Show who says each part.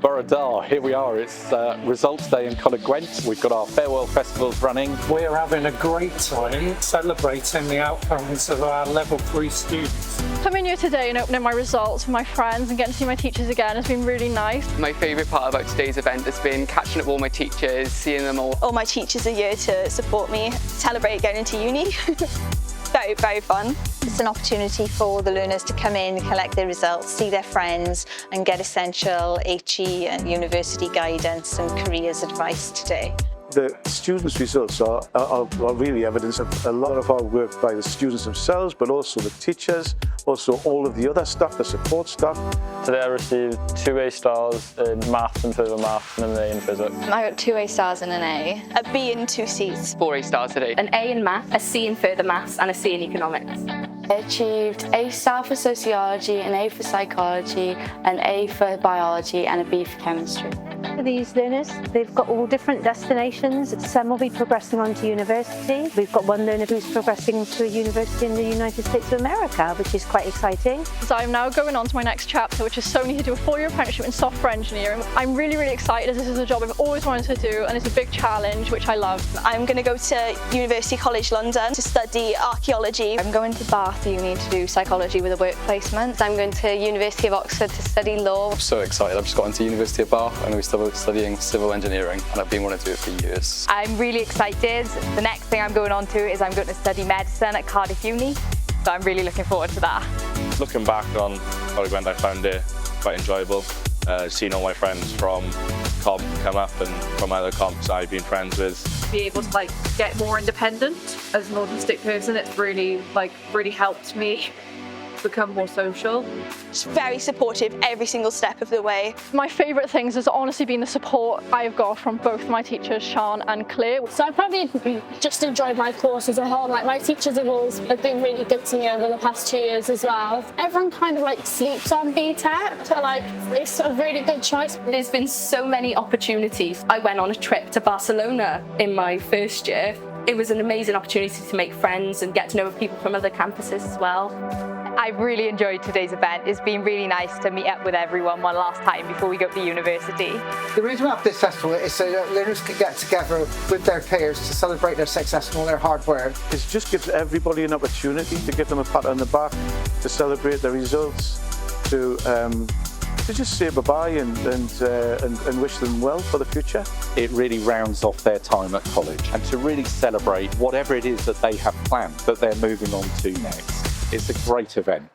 Speaker 1: Diwrnod. Here we are, it's results day in Coleg Gwent. We've got our farewell festivals running.
Speaker 2: We're having a great time celebrating the outcomes of our level 3 students.
Speaker 3: Coming here today and opening my results with my friends and getting to see my teachers again has been really nice.
Speaker 4: My favourite part about today's event has been catching up with all my teachers, seeing them all.
Speaker 5: All my teachers are here to support me, celebrate going into uni. Very fun.
Speaker 6: It's an opportunity for the learners to come in, collect their results, see their friends and get essential HE and university guidance and careers advice today.
Speaker 7: The students' results are really evidence of a lot of hard work by the students themselves, but also the teachers, also all of the other staff, the support staff.
Speaker 8: Today I received 2 A stars in maths and further maths and an A in physics.
Speaker 9: I got 2 A stars and an A.
Speaker 5: A B and 2 Cs.
Speaker 4: 4 A stars today.
Speaker 9: An A in maths, a C in further maths and a C in economics.
Speaker 10: I achieved A star for sociology, an A for psychology, an A for biology and a B for chemistry.
Speaker 11: These learners, they've got all different destinations. Some will be progressing on to university. We've got one learner who's progressing to a university in the United States of America, which is quite exciting.
Speaker 3: So I'm now going on to my next chapter, which is solely to do a 4-year apprenticeship in software engineering. I'm really excited as this is a job I've always wanted to do and it's a big challenge, which I love.
Speaker 5: I'm going to go to University College London to study archaeology.
Speaker 9: I'm going to Bath Uni to do psychology with a work placement. I'm going to University of Oxford to study law.
Speaker 4: I'm so excited. I've just got into University of Bath and we're studying civil engineering and I've been wanting to do it for years.
Speaker 12: I'm really excited. The next thing I'm going on to is I'm going to study medicine at Cardiff Uni, so I'm really looking forward to that.
Speaker 8: Looking back on Coleg Gwent, I found it quite enjoyable. Seeing all my friends from comp come up and from other comps I've been friends with.
Speaker 13: Be able to get more independent as an autistic person, it's really helped me become more social.
Speaker 5: It's very supportive every single step of the way.
Speaker 3: My favourite things has honestly been the support I've got from both my teachers, Sean and Claire.
Speaker 14: So I probably just enjoyed my course as a whole. My teachers have been really good to me over the past 2 years as well. Everyone kind of sleeps on BTEC, so it's a really good choice.
Speaker 9: There's been so many opportunities. I went on a trip to Barcelona in my first year. It was an amazing opportunity to make friends and get to know people from other campuses as well.
Speaker 12: I've really enjoyed today's event. It's been really nice to meet up with everyone one last time before we go to university.
Speaker 15: The reason we have this festival is so that learners can get together with their peers to celebrate their success and all their hard work.
Speaker 7: It just gives everybody an opportunity to give them a pat on the back, to celebrate their results, to just say bye-bye and wish them well for the future.
Speaker 1: It really rounds off their time at college and to really celebrate whatever it is that they have planned that they're moving on to next. It's a great event.